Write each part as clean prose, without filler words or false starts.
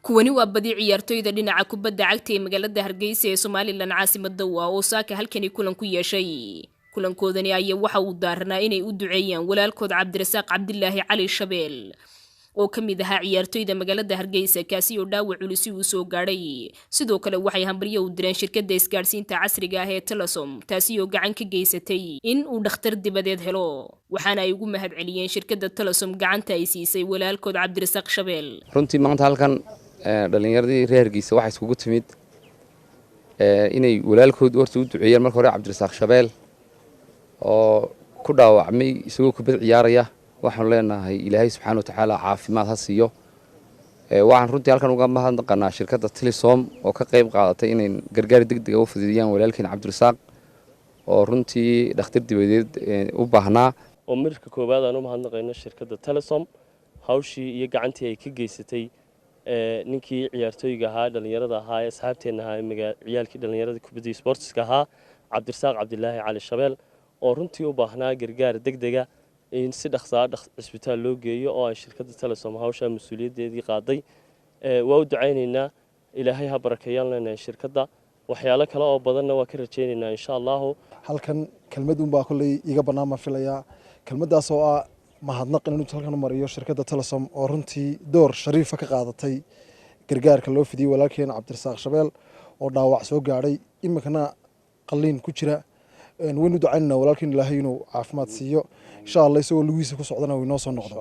kuwani waa badi ciyaartoyda dhinaca kubadda cagta ee magaalada Hargeysa ee Soomaaliland caasimadda oo saaka halkani kulan ku yeeshay kulankoodani ayaa waxa uu daarnaa inay u duceeyaan walaalkood Cabdirasaaq Cabdilaahi Cali Shabeel oo kamid ahaa ciyaartoyda magaalada Hargeysa kaasi oo dhaawac culus uu soo gaaray sidoo kale waxay hambaryo u direen shirkadda isgaarsiinta casriga ah ee Telesom taasi oo gacan ka geysatay in uu dhakhtar dibadeed helo waxaana ay ugu mahadceliyeen shirkadda Telesom gacanta ay siisay walaalkood Cabdirasaaq Shabeel runtii maanta halkan dhalinyaradii reer Hargeysa waxa iskugu timid inay walaalkood horta u duceeyaan marka hore Cabdirasaaq Shabeel oo ku dhaawacmay isagoo kubad ciyaaraya waxaan leenahay Ilaahay subxaanahu wa ta'aala caafimaad ha siiyo waxaan runtii halkan uga mahadnaqanaa shirkadda Telesom oo ka qayb qaadatay inay gargaar degdeg ah u fududiyaan walaalkeen Cabdirasaaq oo runtii dhakhtar dibadeed u baahnaa oo marka koobaad aan u mahadnaqayno shirkadda Telesom hawshii iyo gacantii ay ka geysatay ninkii ciyaartoyga ahaa dhalinyarada ahaa ee asxaabteena ahaa ciyaalkii dhalinyarada kubadda sportska ahaa Cabdirasaaq Cabdilaahi Cali Shabeel oo runtii u baahnaa gargaar degdeg ah in si dhaqso ah isbitaal loo geeyo oo ay shirkadda Telesom hawsha mas'uuliyadeedii qaaday waa u ducaynaynaa Ilaahay ha barakeeyaan lana shirkadda waxyaalo kale oo badanna waa ka rajaynaynaa insha Allah halkan kelmad baa kulay iga banaama filaya kelmadaas oo ah mahadnaq inuu halkan mariyo shirkadda Telesom oo runtii door shariif ka qaadatay gargaarka loo fidiyay walaalkeen Cabdirasaaq Shabeel oo dhaawac soo gaaray imikana qalliin ku jira waynu ducaynaa walaalkeen Ilaahay inuu caafimaad siiyo insha Allah isagoo lugiisa ku socdana way noo soo noqdo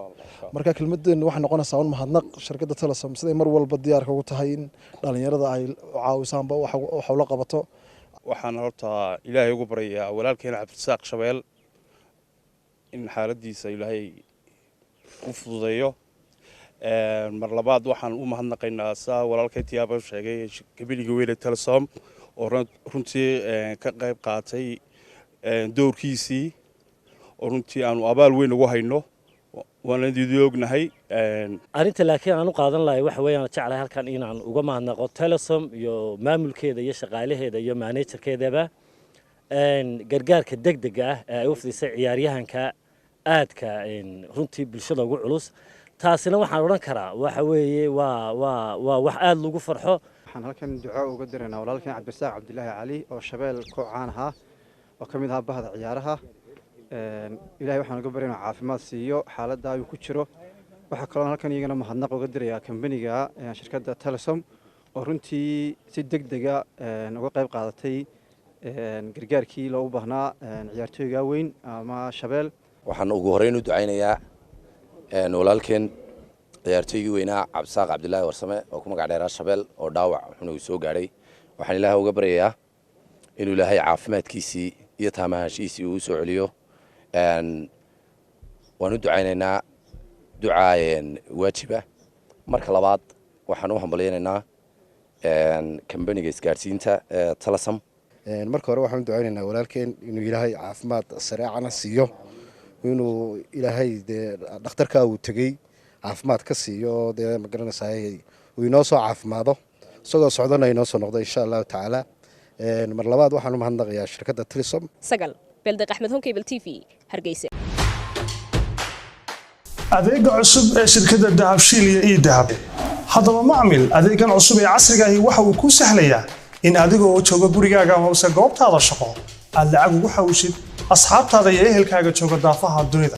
marka kelmadan waxa noqonaysaa mahadnaq shirkadda Telesom siday mar walba diyaar ka tahay in dhalinyarada ay caawisaanba waxa la qabato waxaan horta Ilaahay ugu baryaa walaalkeen Cabdirasaaq Shabeel in xaaladiisa Ilaahay u fududeeyo mar labaad waxaan u mahadnaqaynaa saa walaalkay Tiyaabo sheegay kabiliga weyn ee Telesom oo runtii ka qayb qaatay doorkiisii oo runtii aanu abaal weyn ugu hayno waan idin ognahay arinta laakiin aan u qaadan lahay waxa weeyaan jeclahay halkan inaan uga mahadnaqo Telesom iyo maamulkeeda iyo shaqaalaheeda iyo managerkeedaba gargaarka degdega ah ee u fidisay ciyaaryahanka aadka runtii bulshada ugu culus taasina waxaan oran karaa waxa weeye waa wax aad lagu farxo waxaan halkan duco uga direynaa walaalkeen Cabdirasaaq Cabdilaahi Cali oo Shabeel ku caan ahaa oo kamid ah bahda ciyaaraha Ilaahay waxaan uga baryaynaa caafimaad siiyo xaaladda uu ku jiro waxa kale oo halkan iyagana mahadnaq uga direeyaa company-ga shirkadda Telesom oo runtii si degdeg ah uga qayb qaadatay gargaarkii loo baahnaa ciyaartoyga weyn ama Shabeel waxaan ugu horeyn u ducaynayaa walaalkeen ciyaartoygii weynaa Cabdirasaaq Cabdilaahi Warsame oo ku magac dheeraa Shabeel oo dhaawac xun soo gaaray waxaan Ilaahay uga baryayaa inuu Ilaahay caafimaadkiisii iyo taamaashiisii uu soo celiyo waan u ducaynaynaa ducaayeen waajiba marka labaad waxaan u hambaleynaynaa company-ga isgaarsiinta Telesom marka hore waxaan u ducaynaynaa walaalkeen inuu Ilaahay caafimaad sareecana siiyo inuu Ilaahay dhakhtarka uu tagay caafimaad ka siiyo ma garanaysaa uu inoo soo caafimaado isagoo socdana inoo soo noqdo insha Allah taala mar labaad waxaan u mahadnaqayaa shirkadda Telesom sagal Beldeq Axmed Honkebel TV Hargeysa adeega cusub ee shirkadda Dahabshiil iyo Idahab haddaba macmil adeegan cusub ee casriga ah waxa uu ku sahlayaa in adigoo jooga gurigaaga ama goobtaada shaqo aad lacag ugu xawishid asxaabtaada iyo ehelkaaga jooga daafaha dunida